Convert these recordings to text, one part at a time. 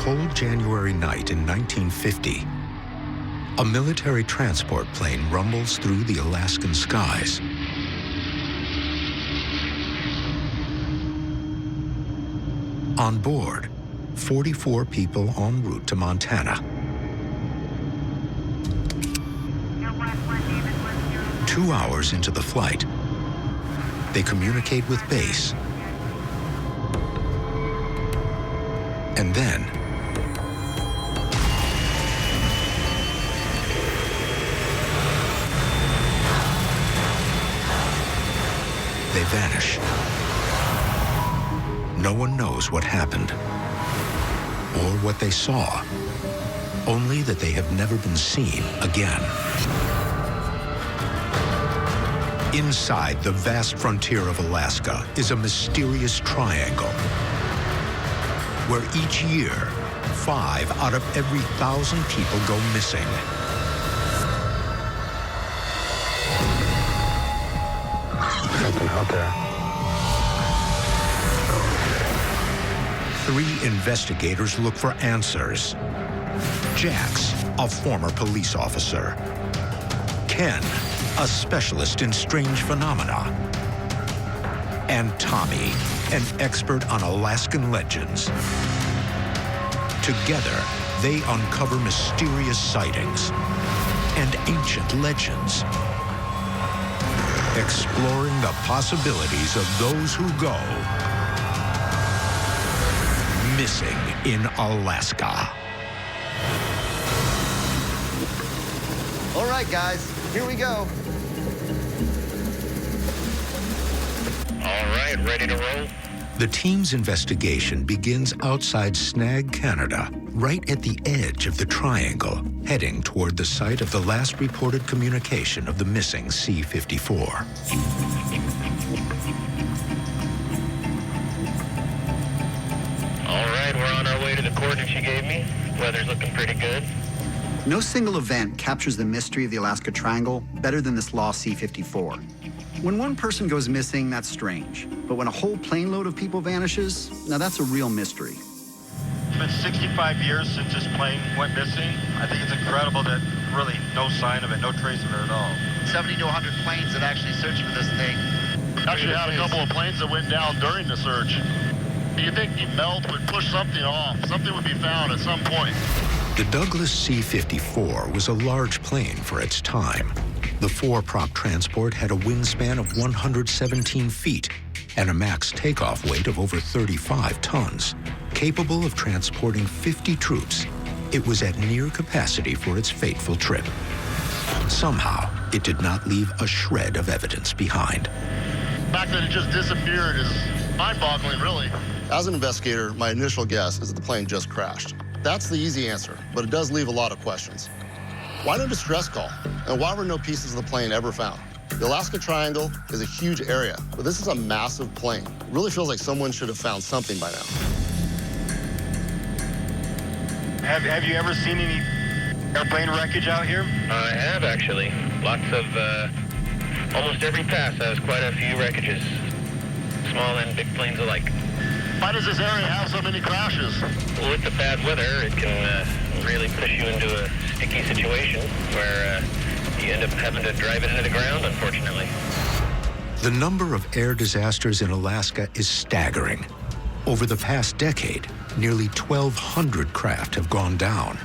cold January night in 1950, a military transport plane rumbles through the Alaskan skies. On board, 44 people en route to Montana. 2 hours into the flight, they communicate with base. And then, they vanish. No one knows what happened or what they saw, only that they have never been seen again. Inside the vast frontier of Alaska is a mysterious triangle where each year, 5 out of every 1,000 people go missing. Something out there. 3 investigators look for answers. Jax, a former police officer. Ken, a specialist in strange phenomena. And Tommy, an expert on Alaskan legends. Together, they uncover mysterious sightings and ancient legends, exploring the possibilities of those who go missing in Alaska. All right, guys, here we go. All right, ready to roll? The team's investigation begins outside Snag, Canada, right at the edge of the triangle, heading toward the site of the last reported communication of the missing C-54. All right, we're on our way to the coordinates you gave me. Weather's looking pretty good. No single event captures the mystery of the Alaska Triangle better than this lost C-54. When one person goes missing, that's strange. But when a whole plane load of people vanishes, now that's a real mystery. It's been 65 years since this plane went missing. I think it's incredible that really no sign of it, no trace of it at all. 70 to 100 planes that actually searched for this thing. Actually had a couple of planes that went down during the search. Do you think the melt would push something off? Something would be found at some point. The Douglas C-54 was a large plane for its time. The 4-prop transport had a wingspan of 117 feet and a max takeoff weight of over 35 tons. Capable of transporting 50 troops, it was at near capacity for its fateful trip. Somehow, it did not leave a shred of evidence behind. The fact that it just disappeared is mind-boggling, really. As an investigator, my initial guess is that the plane just crashed. That's the easy answer, but it does leave a lot of questions. Why no distress call? And why were no pieces of the plane ever found? The Alaska Triangle is a huge area, but this is a massive plane. It really feels like someone should have found something by now. Have you ever seen any airplane wreckage out here? I have, actually. Lots of, almost every pass has quite a few wreckages. Small and big planes alike. Why does this area have so many crashes? Well, with the bad weather, it can really push you into a sticky situation where you end up having to drive it into the ground, unfortunately. The number of air disasters in Alaska is staggering. Over the past decade, nearly 1,200 craft have gone down,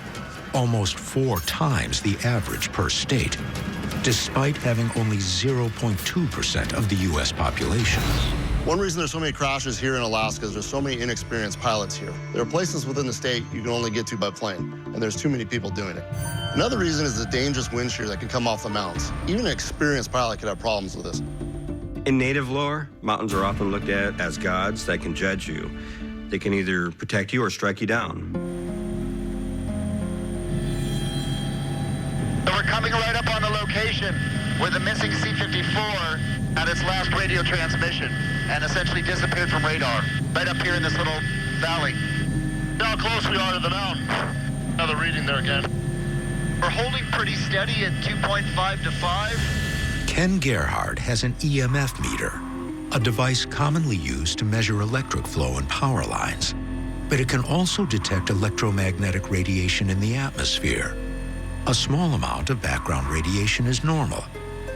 almost 4 times the average per state, despite having only 0.2% of the U.S. population. One reason there's so many crashes here in Alaska is there's so many inexperienced pilots here. There are places within the state you can only get to by plane, and there's too many people doing it. Another reason is the dangerous wind shear that can come off the mountains. Even an experienced pilot could have problems with this. In native lore, mountains are often looked at as gods that can judge you. They can either protect you or strike you down. So we're coming right up on the location where the missing C-54 had its last radio transmission and essentially disappeared from radar, right up here in this little valley. See how close we are to the mountain. Another reading there again. We're holding pretty steady at 2.5 to 5. Ken Gerhard has an EMF meter, a device commonly used to measure electric flow in power lines. But it can also detect electromagnetic radiation in the atmosphere. A small amount of background radiation is normal,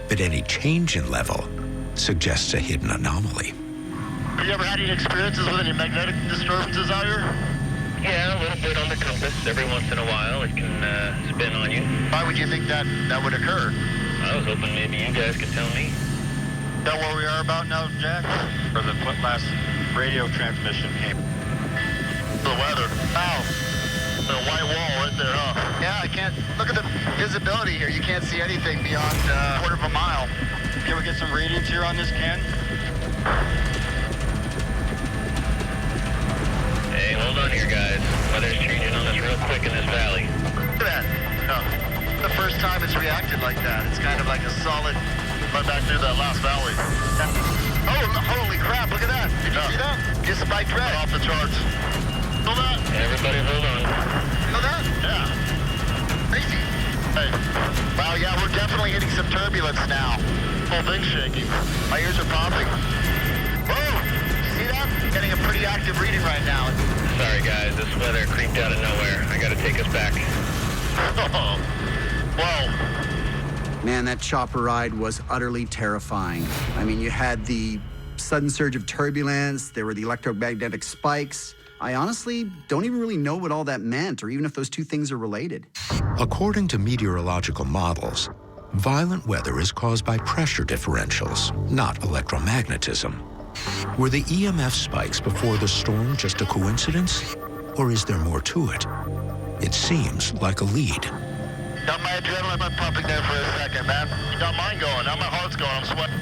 but any change in level suggests a hidden anomaly. Have you ever had any experiences with any magnetic disturbances out here? Yeah, a little bit on the compass. Every once in a while, it can spin on you. Why would you think that would occur? I was hoping maybe you guys could tell me. Is that where we are about now, Jack? Or the last radio transmission came? The weather. Wow. The white wall right there, huh? Yeah, I can't. Look at the visibility here. You can't see anything beyond a quarter of a mile. Can we get some readings here on this, Ken? Hey, hold on here, guys. Weather's changing on us real quick in this valley. Look at that. The first time it's reacted like that. It's kind of like a solid. Right back through that last valley. Oh, holy crap! Look at that. Did you see that? Just spiked red. Off the charts. Feel that? Everybody hold on. Feel that? Yeah. Crazy. Hey, Wow, yeah, we're definitely hitting some turbulence now. whole thing's shaking. My ears are popping. Whoa! You see that? Getting a pretty active reading right now. Sorry, guys. This weather creeped out of nowhere. I gotta take us back. Whoa. Man, that chopper ride was utterly terrifying. I mean, you had the sudden surge of turbulence, there were the electromagnetic spikes. I honestly don't even really know what all that meant, or even if those two things are related. According to meteorological models, violent weather is caused by pressure differentials, not electromagnetism. Were the EMF spikes before the storm just a coincidence, or is there more to it? It seems like a lead. Got my adrenaline pumping there for a second, man. Got mine going. Now my heart's going. I'm sweating.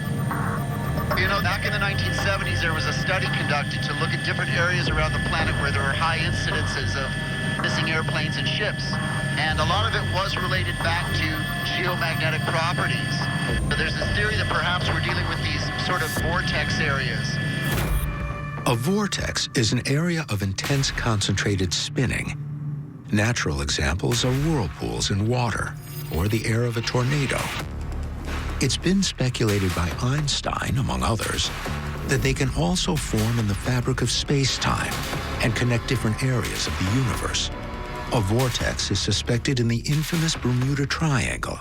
You know, back in the 1970s, there was a study conducted to look at different areas around the planet where there were high incidences of missing airplanes and ships. And a lot of it was related back to geomagnetic properties. So there's this theory that perhaps we're dealing with these sort of vortex areas. A vortex is an area of intense concentrated spinning. Natural examples are whirlpools in water or the air of a tornado. It's been speculated by Einstein, among others, that they can also form in the fabric of space-time and connect different areas of the universe. A vortex is suspected in the infamous Bermuda Triangle,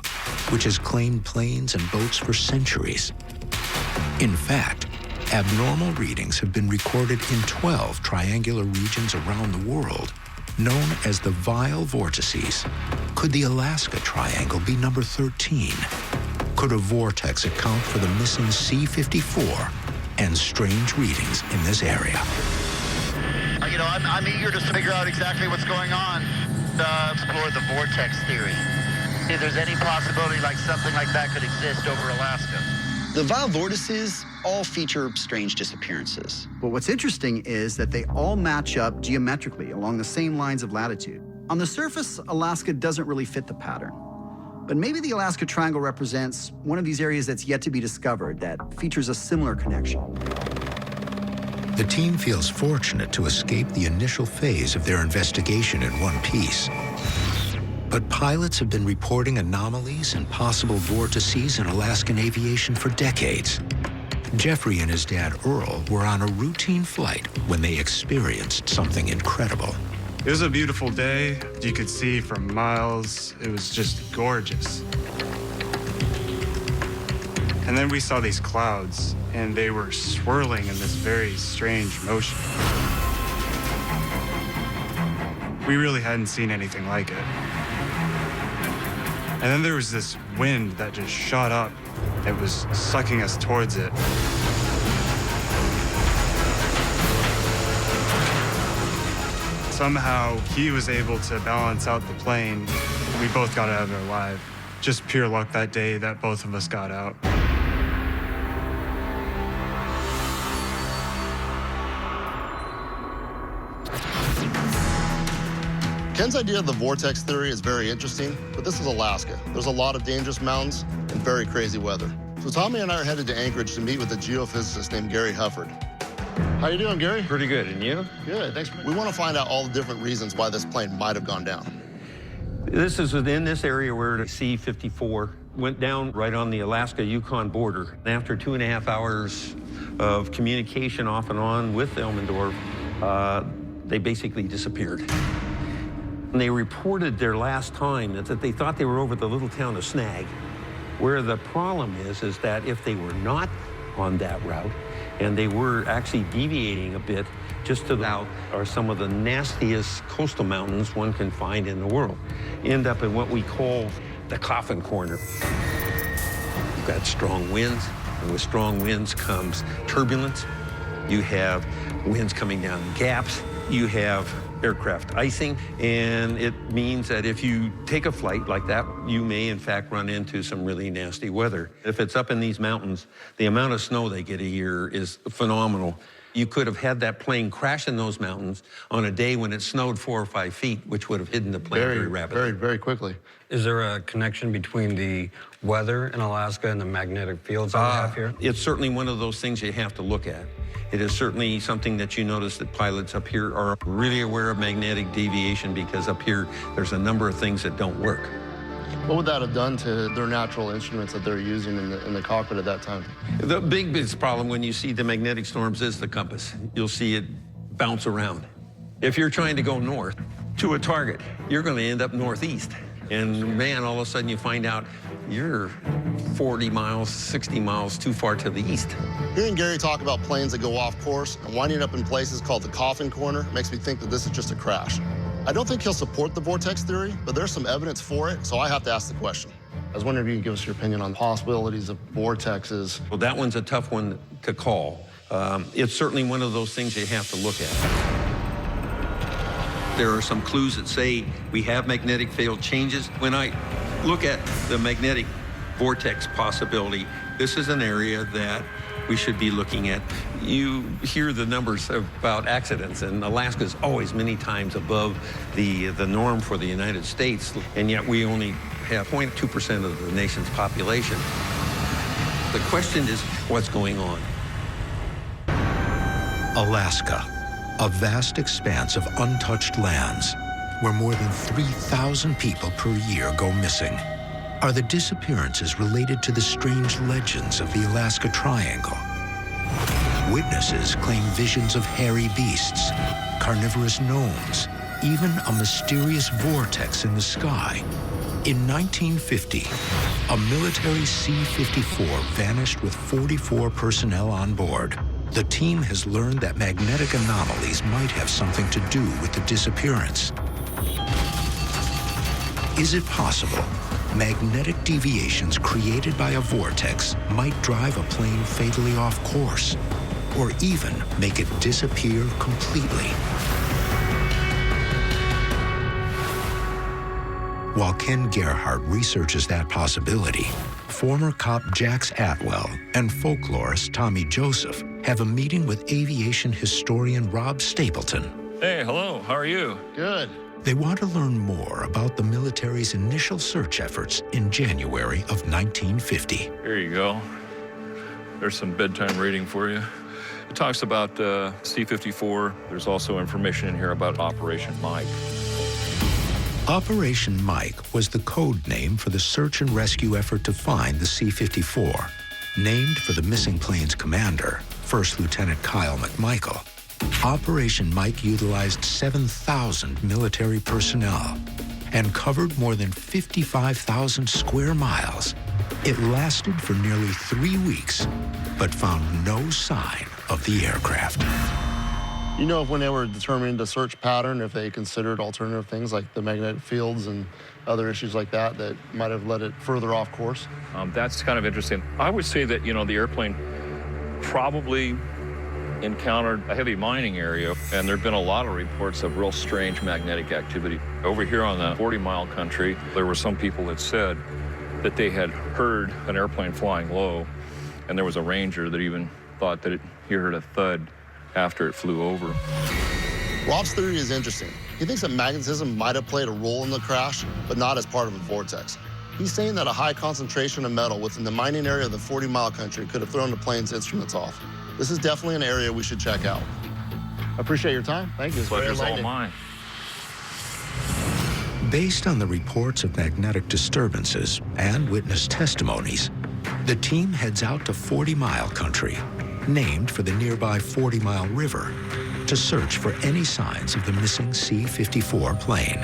which has claimed planes and boats for centuries. In fact, abnormal readings have been recorded in 12 triangular regions around the world, known as the vile vortices. Could the Alaska Triangle be number 13? Could a vortex account for the missing C-54 and strange readings in this area? You know, I'm eager to figure out exactly what's going on. Explore the vortex theory. See if there's any possibility like something like that could exist over Alaska. The vile vortices all feature strange disappearances. But what's interesting is that they all match up geometrically along the same lines of latitude. On the surface, Alaska doesn't really fit the pattern. But maybe the Alaska Triangle represents one of these areas that's yet to be discovered that features a similar connection. The team feels fortunate to escape the initial phase of their investigation in one piece. But pilots have been reporting anomalies and possible vortices in Alaskan aviation for decades. Jeffrey and his dad, Earl, were on a routine flight when they experienced something incredible. It was a beautiful day. You could see for miles. It was just gorgeous. And then we saw these clouds, and they were swirling in this very strange motion. We really hadn't seen anything like it. And then there was this wind that just shot up. It was sucking us towards it. Somehow, he was able to balance out the plane. We both got out of there alive. Just pure luck that day that both of us got out. Ken's idea of the vortex theory is very interesting, but this is Alaska. There's a lot of dangerous mountains and very crazy weather. So Tommy and I are headed to Anchorage to meet with a geophysicist named Gary Hufford. How you doing, Gary? Pretty good, and you? Good, thanks. We want to find out all the different reasons why this plane might have gone down. This is within this area where the C-54 went down right on the Alaska-Yukon border. After 2.5 hours of communication off and on with Elmendorf, they basically disappeared. And they reported their last time that they thought they were over the little town of Snag, where the problem is that if they were not on that route, and they were actually deviating a bit, just to the south are some of the nastiest coastal mountains one can find in the world. End up in what we call the coffin corner. You've got strong winds, and with strong winds comes turbulence. You have winds coming down gaps. You have aircraft icing, and it means that if you take a flight like that, you may in fact run into some really nasty weather. If it's up in these mountains, the amount of snow they get a year is phenomenal. You could have had that plane crash in those mountains on a day when it snowed 4 or 5 feet, which would have hidden the plane very rapidly. Very quickly. Is there a connection between the weather in Alaska and the magnetic fields that we have here? It's certainly one of those things you have to look at. It is certainly something that you notice that pilots up here are really aware of magnetic deviation, because up here there's a number of things that don't work. What would that have done to their natural instruments that they're using in the cockpit at that time? The biggest problem when you see the magnetic storms is the compass. You'll see it bounce around. If you're trying to go north to a target, you're going to end up northeast. And man, all of a sudden you find out you're 40 miles, 60 miles too far to the east. Hearing Gary talk about planes that go off course and winding up in places called the coffin corner makes me think that this is just a crash. I don't think he'll support the vortex theory, but there's some evidence for it, so I have to ask the question. I was wondering if you could give us your opinion on the possibilities of vortexes. Well, that one's a tough one to call. It's certainly one of those things you have to look at. There are some clues that say we have magnetic field changes. When I look at the magnetic vortex possibility, this is an area that we should be looking at. You hear the numbers about accidents, and Alaska's always many times above the norm for the United States, and yet we only have 0.2% of the nation's population. The question is, what's going on? Alaska, a vast expanse of untouched lands where more than 3,000 people per year go missing. Are the disappearances related to the strange legends of the Alaska Triangle? Witnesses claim visions of hairy beasts, carnivorous gnomes, even a mysterious vortex in the sky. In 1950, a military C-54 vanished with 44 personnel on board. The team has learned that magnetic anomalies might have something to do with the disappearance. Is it possible magnetic deviations created by a vortex might drive a plane fatally off course, or even make it disappear completely? While Ken Gerhardt researches that possibility, former cop Jax Atwell and folklorist Tommy Joseph have a meeting with aviation historian Rob Stapleton. Hey, hello, how are you? Good. They want to learn more about the military's initial search efforts in January of 1950. Here you go. There's some bedtime reading for you. It talks about C-54. There's also information in here about Operation Mike. Operation Mike was the code name for the search and rescue effort to find the C-54, named for the missing plane's commander, First Lieutenant Kyle McMichael. Operation Mike utilized 7,000 military personnel and covered more than 55,000 square miles. It lasted for nearly 3 weeks, but found no sign of the aircraft. You know if when they were determining the search pattern, if they considered alternative things like the magnetic fields and other issues like that that might have led it further off course? That's kind of interesting. I would say that, the airplane probably encountered a heavy mining area, and there have been a lot of reports of real strange magnetic activity. Over here on the 40-mile country, there were some people that said that they had heard an airplane flying low, and there was a ranger that even thought that he heard a thud after it flew over. Rob's theory is interesting. He thinks that magnetism might have played a role in the crash, but not as part of a vortex. He's saying that a high concentration of metal within the mining area of the 40-mile country could have thrown the plane's instruments off. This is definitely an area we should check out. I appreciate your time. Thank you. Pleasure's all mine. Based on the reports of magnetic disturbances and witness testimonies, the team heads out to 40-mile country, named for the nearby 40 Mile River, to search for any signs of the missing C-54 plane.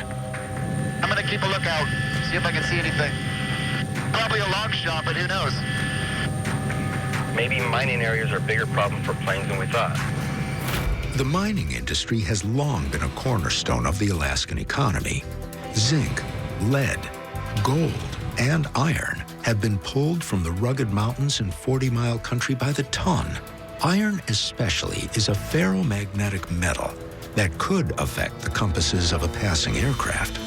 I'm gonna keep a lookout, see if I can see anything. Probably a long shot, but who knows? Maybe mining areas are a bigger problem for planes than we thought. The mining industry has long been a cornerstone of the Alaskan economy. Zinc, lead, gold, and iron have been pulled from the rugged mountains in 40-mile country by the ton. Iron especially is a ferromagnetic metal that could affect the compasses of a passing aircraft.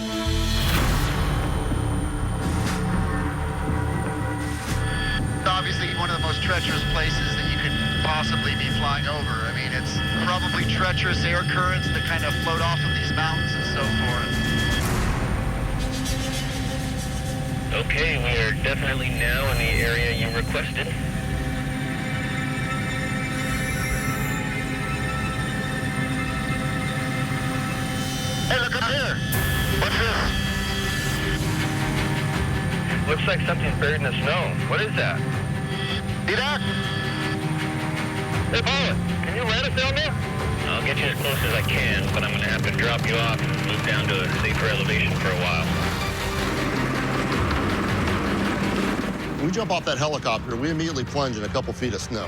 Obviously one of the most treacherous places that you could possibly be flying over. I mean, it's probably treacherous air currents that kind of float off of these mountains and so forth. Okay, we are definitely now in the area you requested. Hey, look up here. What's this? Looks like something's buried in the snow. What is that? See that? Hey, Paula, can you land us down there? I'll get you as close as I can, but I'm going to have to drop you off and move down to a safer elevation for a while. When we jump off that helicopter, we immediately plunge in a couple feet of snow.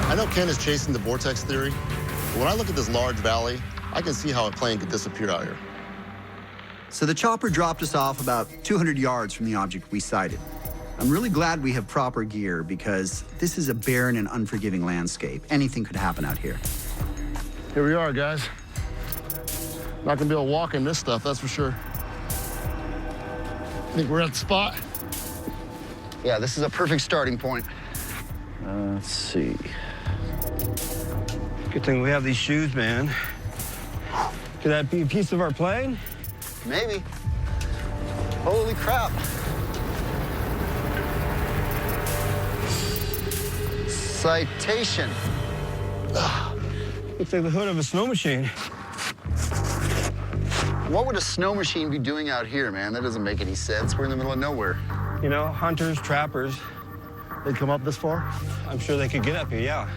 I know Ken is chasing the vortex theory, but when I look at this large valley, I can see how a plane could disappear out here. So the chopper dropped us off about 200 yards from the object we sighted. I'm really glad we have proper gear because this is a barren and unforgiving landscape. Anything could happen out here. Here we are, guys. Not gonna be able to walk in this stuff, that's for sure. Think we're at the spot? Yeah, this is a perfect starting point. Let's see. Good thing we have these shoes, man. Could that be a piece of our plane? Maybe. Holy crap. Citation. Looks like the hood of a snow machine. What would a snow machine be doing out here, man? That doesn't make any sense. We're in the middle of nowhere. You know, hunters, trappers. They come up this far? I'm sure they could get up here, yeah.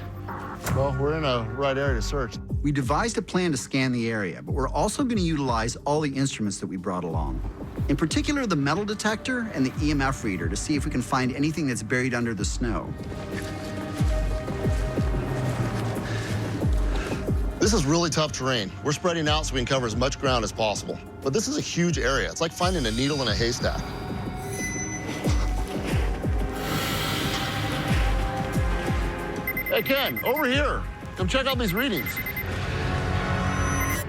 Well, we're in a right area to search. We devised a plan to scan the area, but we're also going to utilize all the instruments that we brought along. In particular, the metal detector and the EMF reader to see if we can find anything that's buried under the snow. This is really tough terrain. We're spreading out so we can cover as much ground as possible. But this is a huge area. It's like finding a needle in a haystack. Hey, Ken, over here. Come check out these readings.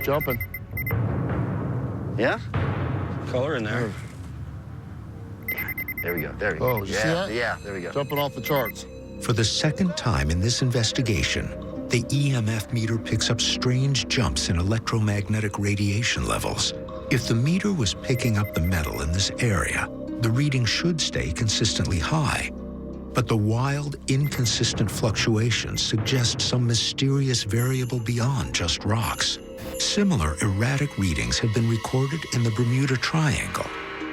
Jumping. Yeah? Color in there. There we go, there we go. Oh, did you see that? Yeah, there we go. Jumping off the charts. For the second time in this investigation, the EMF meter picks up strange jumps in electromagnetic radiation levels. If the meter was picking up the metal in this area, the reading should stay consistently high. But the wild, inconsistent fluctuations suggest some mysterious variable beyond just rocks. Similar erratic readings have been recorded in the Bermuda Triangle.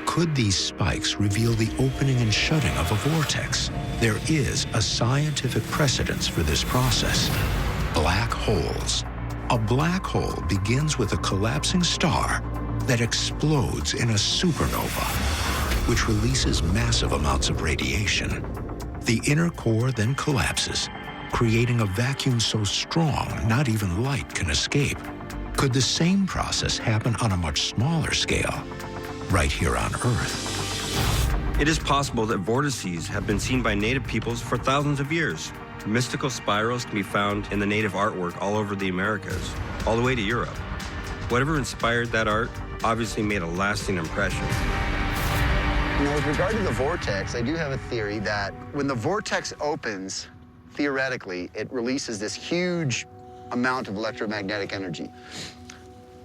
Could these spikes reveal the opening and shutting of a vortex? There is a scientific precedence for this process. Black holes. A black hole begins with a collapsing star that explodes in a supernova, which releases massive amounts of radiation. The inner core then collapses, creating a vacuum so strong not even light can escape. Could the same process happen on a much smaller scale, right here on Earth? It is possible that vortices have been seen by native peoples for thousands of years. Mystical spirals can be found in the native artwork all over the Americas, all the way to Europe. Whatever inspired that art obviously made a lasting impression. You know, with regard to the vortex, I do have a theory that when the vortex opens, theoretically, it releases this huge amount of electromagnetic energy.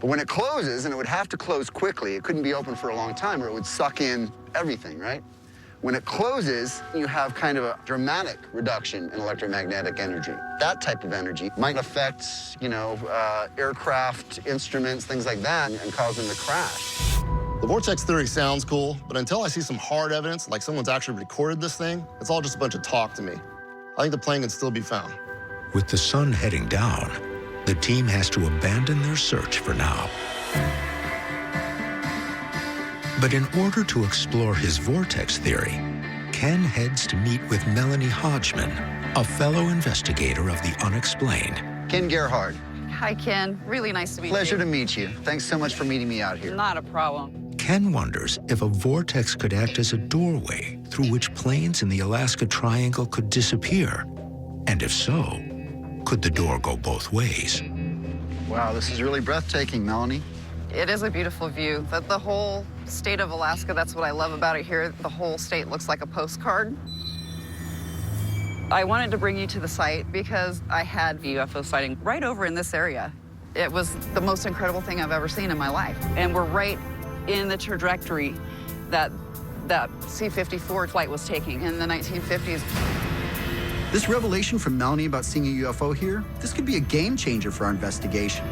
But when it closes, and it would have to close quickly, it couldn't be open for a long time or it would suck in everything, right? When it closes, you have kind of a dramatic reduction in electromagnetic energy. That type of energy might affect, you know, aircraft, instruments, things like that, and cause them to crash. The vortex theory sounds cool, but until I see some hard evidence, like someone's actually recorded this thing, it's all just a bunch of talk to me. I think the plane can still be found. With the sun heading down, the team has to abandon their search for now. But in order to explore his vortex theory, Ken heads to meet with Melanie Hodgman, a fellow investigator of the unexplained. Ken Gerhard. Hi, Ken. Really nice to meet you. Pleasure to meet you. Thanks so much for meeting me out here. Not a problem. Ken wonders if a vortex could act as a doorway through which planes in the Alaska Triangle could disappear. And if so, could the door go both ways? Wow, this is really breathtaking, Melanie. It is a beautiful view. The whole state of Alaska, that's what I love about it here. The whole state looks like a postcard. I wanted to bring you to the site because I had a UFO sighting right over in this area. It was the most incredible thing I've ever seen in my life. And we're right in the trajectory that C-54 flight was taking in the 1950s. This revelation from Melanie about seeing a UFO here, this could be a game changer for our investigation.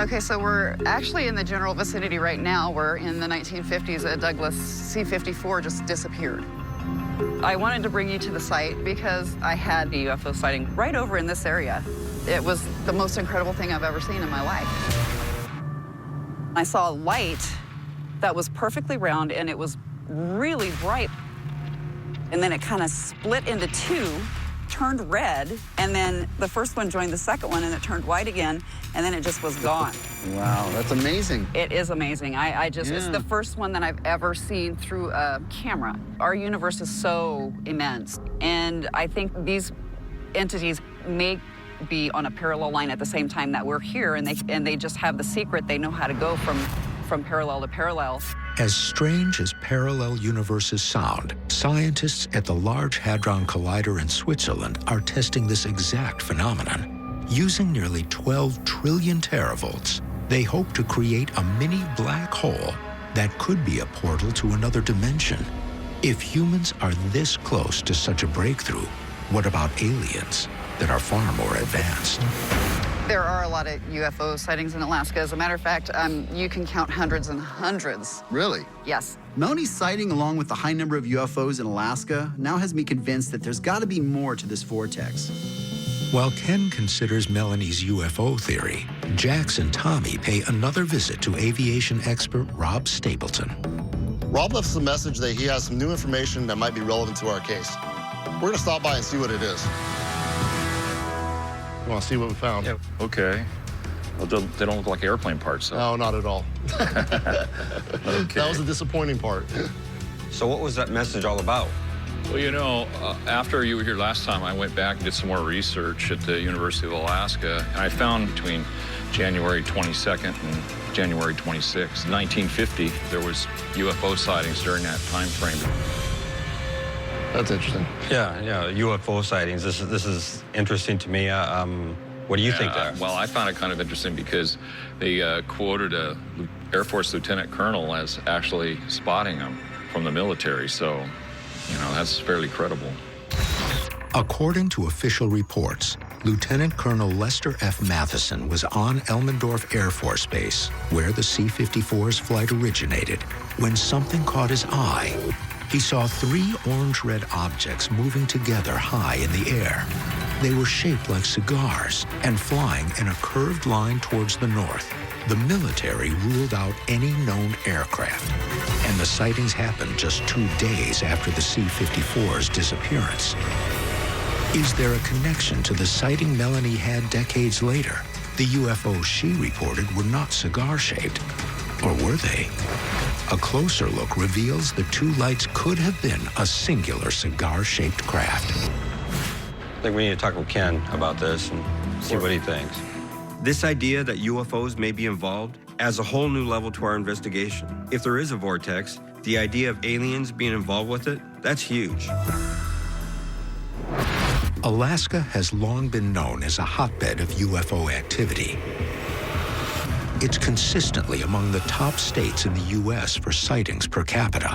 Okay, so we're actually in the general vicinity right now where in the 1950s a Douglas C-54 just disappeared. I wanted to bring you to the site because I had a UFO sighting right over in this area. It was the most incredible thing I've ever seen in my life. I saw a light that was perfectly round and it was really bright. And then it kind of split into two, turned red, and then the first one joined the second one and it turned white again, and then it just was gone. Wow, that's amazing. It is amazing. It's the first one that I've ever seen through a camera. Our universe is so immense, and I think these entities may be on a parallel line at the same time that we're here, and they just have the secret. They know how to go from parallel to parallel. As strange as parallel universes sound, scientists at the Large Hadron Collider in Switzerland are testing this exact phenomenon. Using nearly 12 trillion teravolts, they hope to create a mini black hole that could be a portal to another dimension. If humans are this close to such a breakthrough, what about aliens that are far more advanced? There are a lot of UFO sightings in Alaska. As a matter of fact, you can count hundreds and hundreds. Really? Yes. Melanie's sighting, along with the high number of UFOs in Alaska, now has me convinced that there's got to be more to this vortex. While Ken considers Melanie's UFO theory, Jax and Tommy pay another visit to aviation expert Rob Stapleton. Rob left us a message that he has some new information that might be relevant to our case. We're going to stop by and see what it is. You want to see what we found? Yeah. Okay. Well, they don't look like airplane parts, though. No, not at all. Okay. That was the disappointing part. So what was that message all about? Well, you know, after you were here last time, I went back and did some more research at the University of Alaska, and I found between January 22nd and January 26th, 1950, there was UFO sightings during that time frame. That's interesting. Yeah, UFO sightings. This is interesting to me. What do you think there? Well, I found it kind of interesting because they quoted a Air Force lieutenant colonel as actually spotting them from the military, so, you know, that's fairly credible. According to official reports, Lieutenant Colonel Lester F. Matheson was on Elmendorf Air Force Base, where the C-54's flight originated, when something caught his eye. He saw 3 orange-red objects moving together high in the air. They were shaped like cigars and flying in a curved line towards the north. The military ruled out any known aircraft, and the sightings happened just 2 days after the C-54's disappearance. Is there a connection to the sighting Melanie had decades later? The UFOs she reported were not cigar-shaped, or were they? A closer look reveals the 2 lights could have been a singular cigar-shaped craft. I think we need to talk with Ken about this and see what he thinks. This idea that UFOs may be involved adds a whole new level to our investigation. If there is a vortex, the idea of aliens being involved with it, that's huge. Alaska has long been known as a hotbed of UFO activity. It's consistently among the top states in the U.S. for sightings per capita.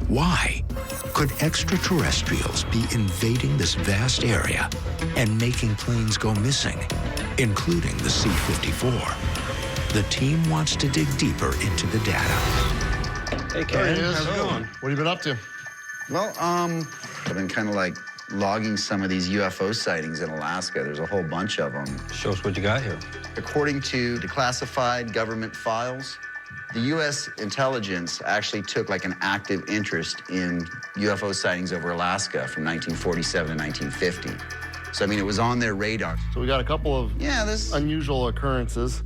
Why? Could extraterrestrials be invading this vast area and making planes go missing, including the C-54? The team wants to dig deeper into the data. Hey, There Ken. he is. How's it going? What have you been up to? Well, I've been kind of like logging some of these UFO sightings in Alaska. There's a whole bunch of them. Show us what you got here. According to declassified government files, the U.S. intelligence actually took like an active interest in UFO sightings over Alaska from 1947 to 1950. So, I mean, it was on their radar. So we got a couple of unusual occurrences.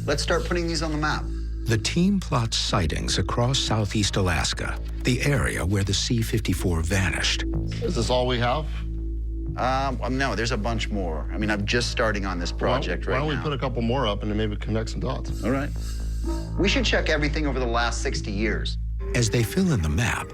Let's start putting these on the map. The team plots sightings across southeast Alaska, the area where the C-54 vanished. Is this all we have? No, there's a bunch more. I mean, I'm just starting on this project right now. Why don't we put a couple more up and then maybe connect some dots? All right. We should check everything over the last 60 years. As they fill in the map,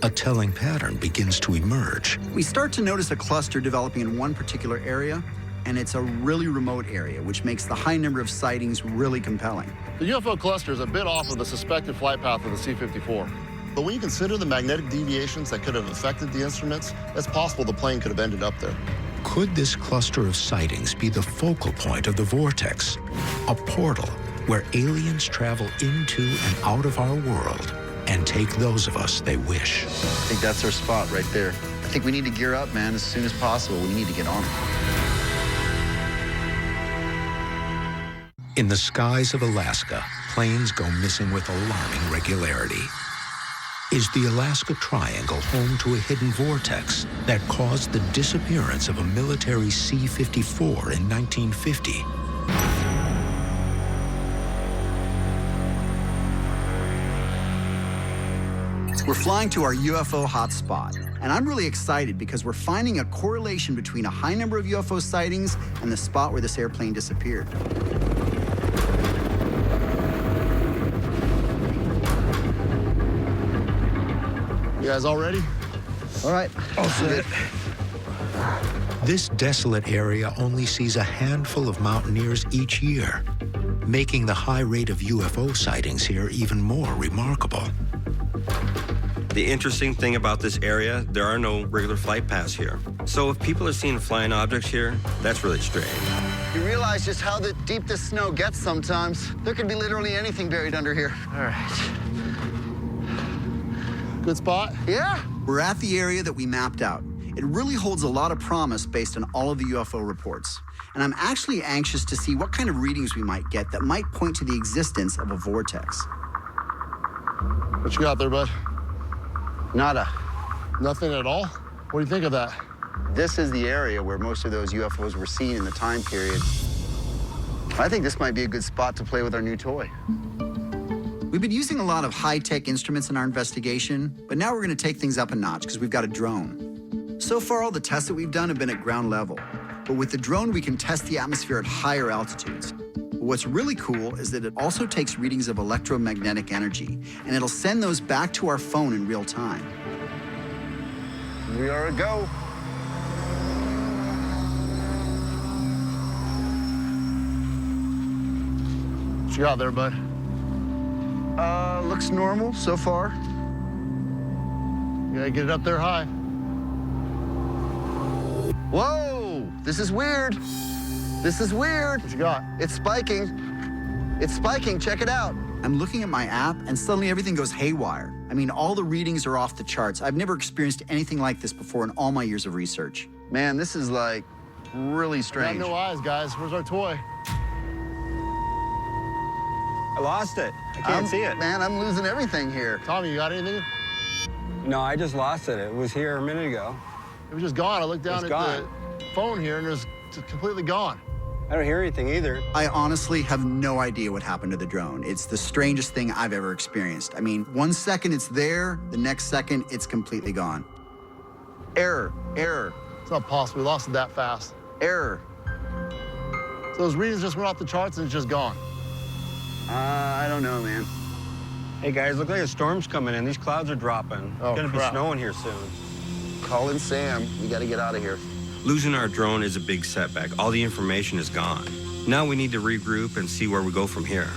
a telling pattern begins to emerge. We start to notice a cluster developing in one particular area, and it's a really remote area, which makes the high number of sightings really compelling. The UFO cluster is a bit off of the suspected flight path of the C-54. But when you consider the magnetic deviations that could have affected the instruments, it's possible the plane could have ended up there. Could this cluster of sightings be the focal point of the Vortex, a portal where aliens travel into and out of our world and take those of us they wish? I think that's our spot right there. I think we need to gear up, man, as soon as possible. We need to get on it. In the skies of Alaska, planes go missing with alarming regularity. Is the Alaska Triangle home to a hidden vortex that caused the disappearance of a military C-54 in 1950? We're flying to our UFO hotspot, and I'm really excited because we're finding a correlation between a high number of UFO sightings and the spot where this airplane disappeared. You guys all ready? All right. All set. This desolate area only sees a handful of mountaineers each year, making the high rate of UFO sightings here even more remarkable. The interesting thing about this area, there are no regular flight paths here. So if people are seeing flying objects here, that's really strange. You realize just how deep this snow gets sometimes. There could be literally anything buried under here. All right. Good spot? Yeah. We're at the area that we mapped out. It really holds a lot of promise based on all of the UFO reports. And I'm actually anxious to see what kind of readings we might get that might point to the existence of a vortex. What you got there, bud? Nada. Nothing at all? What do you think of that? This is the area where most of those UFOs were seen in the time period. I think this might be a good spot to play with our new toy. We've been using a lot of high-tech instruments in our investigation, but now we're going to take things up a notch because we've got a drone. So far, all the tests that we've done have been at ground level. But with the drone, we can test the atmosphere at higher altitudes. But what's really cool is that it also takes readings of electromagnetic energy, and it'll send those back to our phone in real time. We are a go. What you got there, bud? Looks normal so far. You gotta get it up there high. Whoa, this is weird. This is weird. What you got? It's spiking. It's spiking, check it out. I'm looking at my app and suddenly everything goes haywire. I mean, all the readings are off the charts. I've never experienced anything like this before in all my years of research. Man, this is like really strange. Got no eyes, guys. Where's our toy? I lost it. I can't see it. Man, I'm losing everything here. Tommy, you got anything? No, I just lost it. It was here a minute ago. It was just gone. I looked down It's at gone. the phone here and it was completely gone. I don't hear anything either. I honestly have no idea what happened to the drone. It's the strangest thing I've ever experienced. I mean, 1 second it's there, the next second it's completely gone. Error, error, It's not possible. We lost it that fast. error. So those readings just went off the charts and it's just gone. I don't know, man. Hey, guys, look like a storm's coming in. These clouds are dropping. Oh, It's gonna crap. be snowing here soon. Call in Sam. We got to get out of here. Losing our drone is a big setback. All the information is gone. Now we need to regroup and see where we go from here.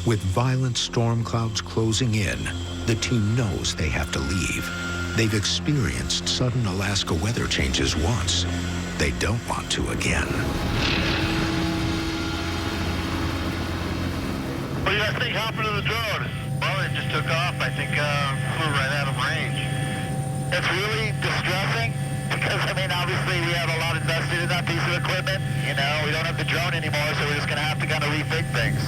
With violent storm clouds closing in, the team knows they have to leave. They've experienced sudden Alaska weather changes once. They don't want to again. What do you guys think happened to the drone? Well, it just took off. I think flew right out of range. It's really distressing because, I mean, obviously we have a lot invested in that piece of equipment. You know, we don't have the drone anymore, so we're just going to have to kind of rethink things.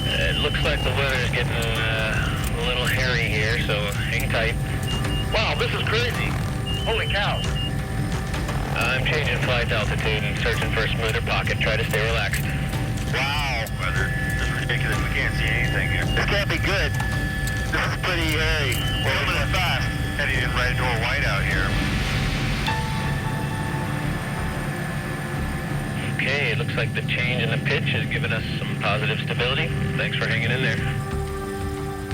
It looks like the weather is getting a little hairy here, so hang tight. Wow, this is crazy. Holy cow. I'm changing flight altitude and searching for a smoother pocket. Try to stay relaxed. Wow, weather. This is ridiculous. We can't see anything here. This can't be good. This is pretty hairy. We're moving fast. Heading in right into a whiteout here. Okay, it looks like the change in the pitch has given us some positive stability. Thanks for hanging in there.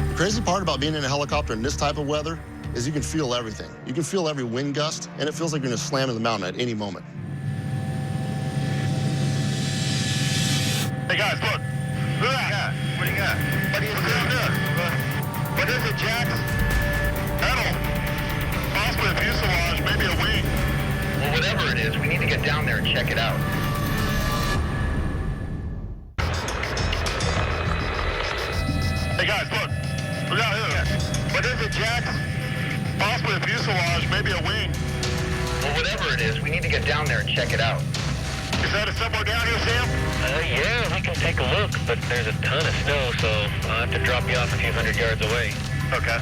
The crazy part about being in a helicopter in this type of weather is you can feel everything. You can feel every wind gust, and it feels like you're going to slam in the mountain at any moment. Hey guys, look. Look at that. What do you got? What do you see? What is it, Jax? Metal. Possibly a fuselage, maybe a wing. Well, whatever it is, we need to get down there and check it out. Hey guys, look. Look out here. What is it, Jax? Possibly a fuselage, maybe a wing. Well, whatever it is, we need to get down there and check it out. Is that somewhere down here, Sam? Yeah, we can take a look, but there's a ton of snow, so I'll have to drop you off a few hundred yards away. Okay.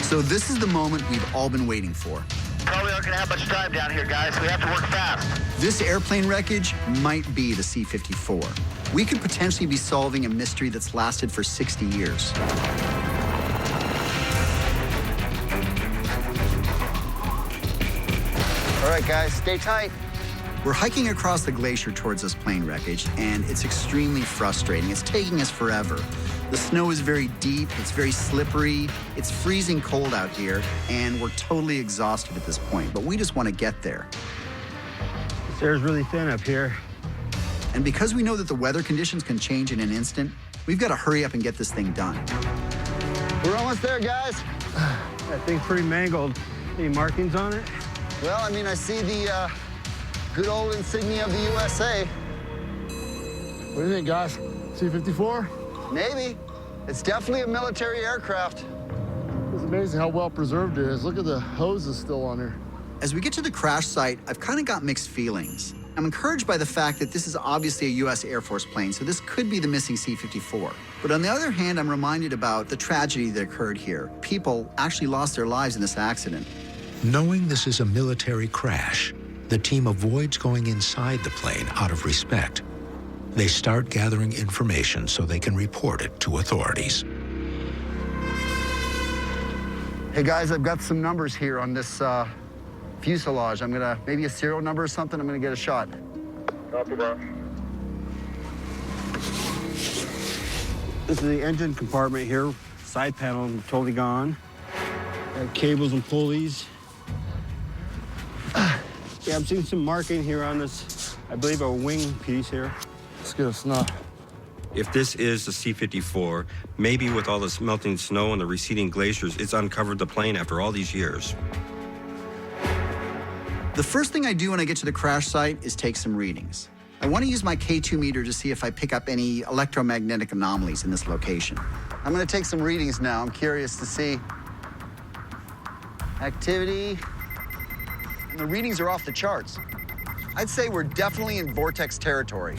So this is the moment we've all been waiting for. Probably aren't gonna have much time down here, guys. We have to work fast. This airplane wreckage might be the C-54. We could potentially be solving a mystery that's lasted for 60 years. All right, guys, stay tight. We're hiking across the glacier towards this plane wreckage, and it's extremely frustrating. It's taking us forever. The snow is very deep, it's very slippery, it's freezing cold out here, and we're totally exhausted at this point, but we just want to get there. This air's really thin up here. And because we know that the weather conditions can change in an instant, we've got to hurry up and get this thing done. We're almost there, guys. That thing's pretty mangled. Any markings on it? Well, I mean, I see the good old insignia of the USA. What do you think, guys? C-54? Maybe. It's definitely a military aircraft. It's amazing how well preserved it is. Look at the hoses still on there. As we get to the crash site, I've kind of got mixed feelings. I'm encouraged by the fact that this is obviously a U.S. Air Force plane, so this could be the missing C-54. But on the other hand, I'm reminded about the tragedy that occurred here. People actually lost their lives in this accident. Knowing this is a military crash, the team avoids going inside the plane out of respect. They start gathering information so they can report it to authorities. Hey, guys, I've got some numbers here on this fuselage. I'm gonna, maybe a serial number or something, I'm gonna get a shot. Copy that. This is the engine compartment here. Side panel totally gone. Got cables and pulleys. Yeah, I'm seeing some marking here on this, I believe a wing piece here. Let's get a snuff. If this is the C-54, maybe with all this melting snow and the receding glaciers, it's uncovered the plane after all these years. The first thing I do when I get to the crash site is take some readings. I want to use my K2 meter to see if I pick up any electromagnetic anomalies in this location. I'm gonna take some readings now. I'm curious to see activity. And the readings are off the charts. I'd say we're definitely in Vortex territory.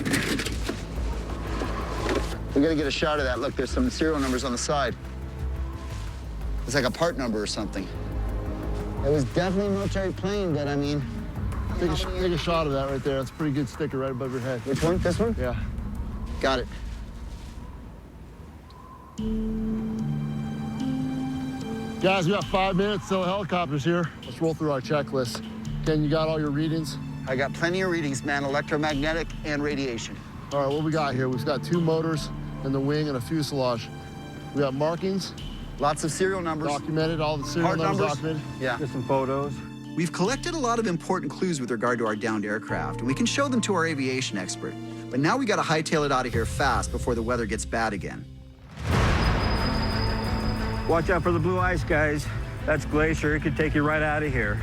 We gotta get a shot of that. Look, there's some serial numbers on the side. It's like a part number or something. It was definitely a military plane, but I mean... Take a shot of that right there. That's a pretty good sticker right above your head. Which one? This one? Yeah. Got it. Guys, we got 5 minutes till the helicopter's here. Let's roll through our checklist. Ken, you got all your readings? I got plenty of readings, man. Electromagnetic and radiation. All right, what we got here? We've got 2 motors and the wing and a fuselage. We got markings. Lots of serial numbers. Documented, all the serial numbers documented. Yeah. Get some photos. We've collected a lot of important clues with regard to our downed aircraft, and we can show them to our aviation expert. But now we gotta hightail it out of here fast before the weather gets bad again. Watch out for the blue ice, guys. That's glacier. It could take you right out of here.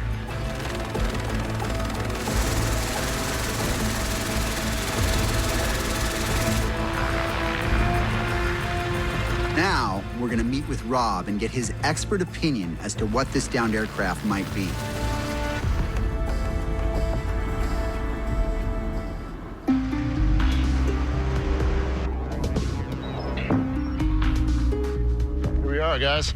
we're going to meet with Rob and get his expert opinion as to what this downed aircraft might be. Here we are, guys.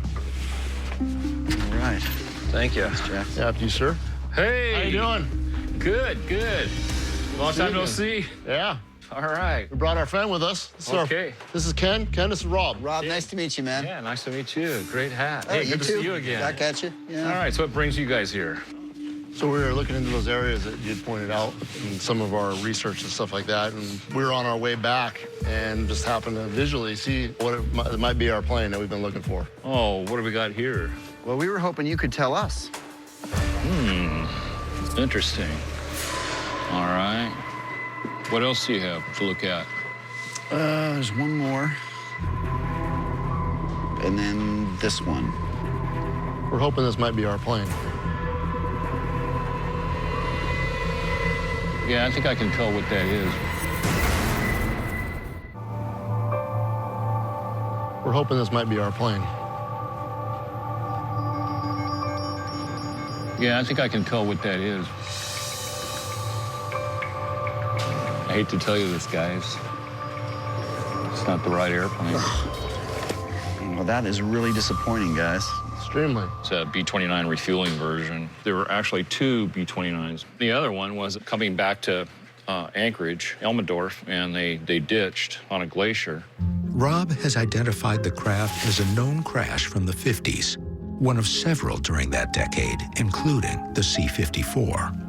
All right. Thank you. Thanks, Jack. Yeah, after you, sir. Hey. How you doing? Good, good. Long time no see. Yeah. All right. We brought our friend with us. Okay. This is Ken. Ken, this is Rob. Rob, nice to meet you, man. Yeah, nice to meet you. Great hat. Oh, Hey, you good to too. see you again. Back at you. Yeah. All right, so what brings you guys here? So we were looking into those areas that you'd pointed out in some of our research and stuff like that, and we were on our way back and just happened to visually see what it might be our plane that we've been looking for. Oh, what do we got here? Well, we were hoping you could tell us. Interesting. All right. What else do you have to look at? There's one more. And then this one. We're hoping this might be our plane. Yeah, I think I can tell what that is. We're hoping this might be our plane. Yeah, I think I can tell what that is. I hate to tell you this, guys. It's not the right airplane. Well, that is really disappointing, guys. Extremely. It's a B-29 refueling version. There were actually two B-29s. The other one was coming back to Anchorage, Elmendorf, and they ditched on a glacier. Rob has identified the craft as a known crash from the 50s, one of several during that decade, including the C-54.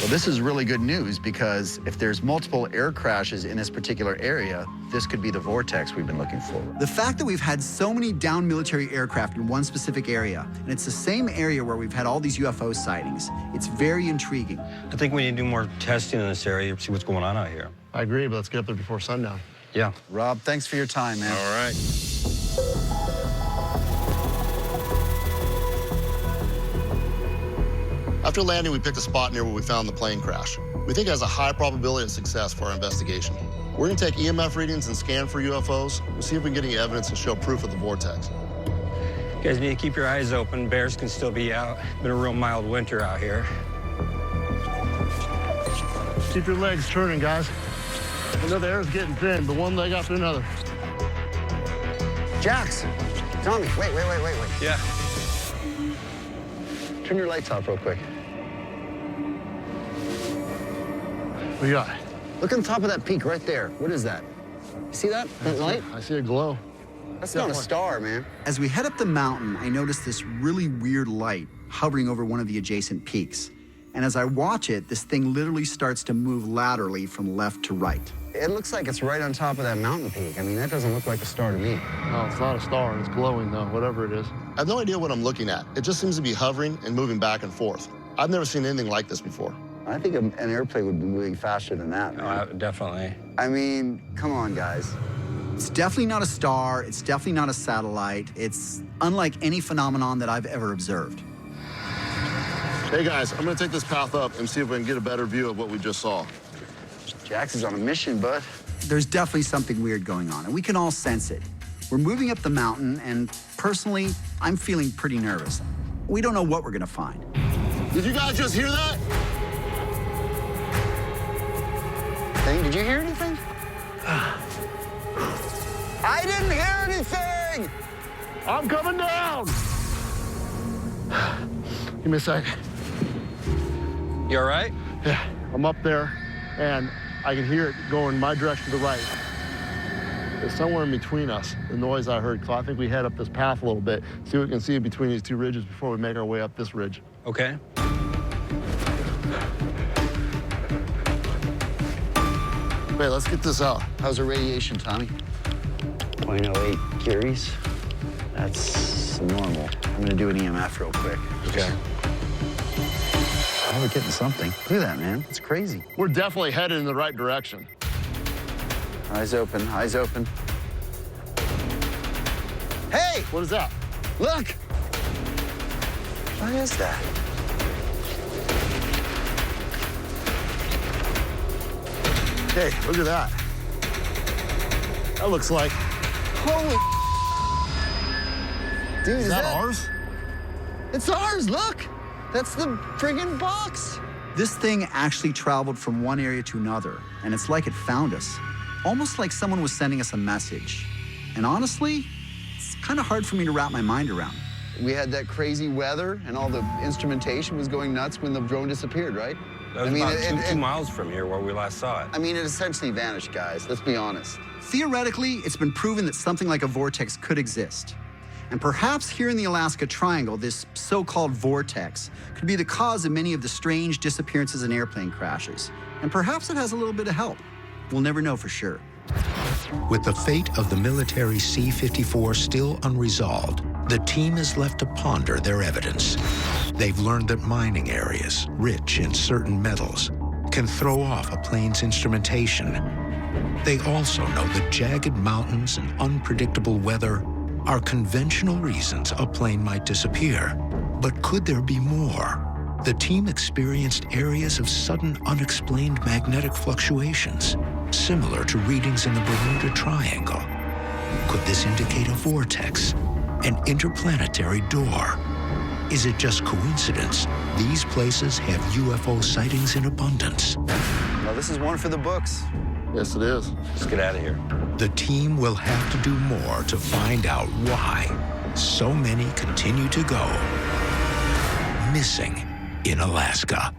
Well, this is really good news because if there's multiple air crashes in this particular area, this could be the vortex we've been looking for. The fact that we've had so many downed military aircraft in one specific area, and it's the same area where we've had all these UFO sightings, it's very intriguing. I think we need to do more testing in this area to see what's going on out here. I agree, but let's get up there before sundown. Yeah. Rob, thanks for your time, man. All right. After landing, we picked a spot near where we found the plane crash. We think it has a high probability of success for our investigation. We're gonna take EMF readings and scan for UFOs. We'll see if we can get any evidence and show proof of the vortex. You guys need to keep your eyes open. Bears can still be out. Been a real mild winter out here. Keep your legs turning, guys. I know the air's getting thin, but one leg after another. Jax, Tommy, wait. Yeah. Turn your lights off real quick. What you got? Look on top of that peak right there. What is that? You see that? That light? I see a glow. That's not a star, man. As we head up the mountain, I notice this really weird light hovering over one of the adjacent peaks. And as I watch it, this thing literally starts to move laterally from left to right. It looks like it's right on top of that mountain peak. I mean, that doesn't look like a star to me. No, it's not a star. It's glowing, though, whatever it is. I have no idea what I'm looking at. It just seems to be hovering and moving back and forth. I've never seen anything like this before. I think an airplane would be moving faster than that, man. Definitely. I mean, come on, guys. It's definitely not a star. It's definitely not a satellite. It's unlike any phenomenon that I've ever observed. Hey, guys, I'm going to take this path up and see if we can get a better view of what we just saw. Jax is on a mission, bud. There's definitely something weird going on, and we can all sense it. We're moving up the mountain, and personally, I'm feeling pretty nervous. We don't know what we're gonna find. Did you guys just hear that? Did you hear anything? I didn't hear anything! I'm coming down! Give me a sec. You all right? Yeah, I'm up there, and I can hear it going my direction to the right. It's somewhere in between us, the noise I heard. So I think we head up this path a little bit, see what we can see between these two ridges before we make our way up this ridge. Okay. Wait, let's get this out. How's the radiation, Tommy? 0.08 curies. That's normal. I'm gonna do an EMF real quick. Okay. Oh, we're getting something. Look at that, man. It's crazy. We're definitely headed in the right direction. Eyes open, eyes open. Hey! What is that? Look! What is that? Hey, look at that. That looks like... Holy... Dude, Is that ours? It's ours, look! That's the friggin' box! This thing actually traveled from one area to another, and it's like it found us. Almost like someone was sending us a message. And honestly, it's kind of hard for me to wrap my mind around. We had that crazy weather, and all the instrumentation was going nuts when the drone disappeared, right? That was about 2 miles from here where we last saw it. I mean, it essentially vanished, guys. Let's be honest. Theoretically, it's been proven that something like a vortex could exist. And perhaps here in the Alaska Triangle, this so-called vortex could be the cause of many of the strange disappearances and airplane crashes. And perhaps it has a little bit of help. We'll never know for sure. With the fate of the military C-54 still unresolved, the team is left to ponder their evidence. They've learned that mining areas, rich in certain metals, can throw off a plane's instrumentation. They also know that jagged mountains and unpredictable weather are conventional reasons a plane might disappear. But could there be more? The team experienced areas of sudden, unexplained magnetic fluctuations, similar to readings in the Bermuda Triangle. Could this indicate a vortex, an interplanetary door? Is it just coincidence these places have UFO sightings in abundance? Well, this is one for the books. Yes, it is. Let's get out of here. The team will have to do more to find out why so many continue to go missing in Alaska.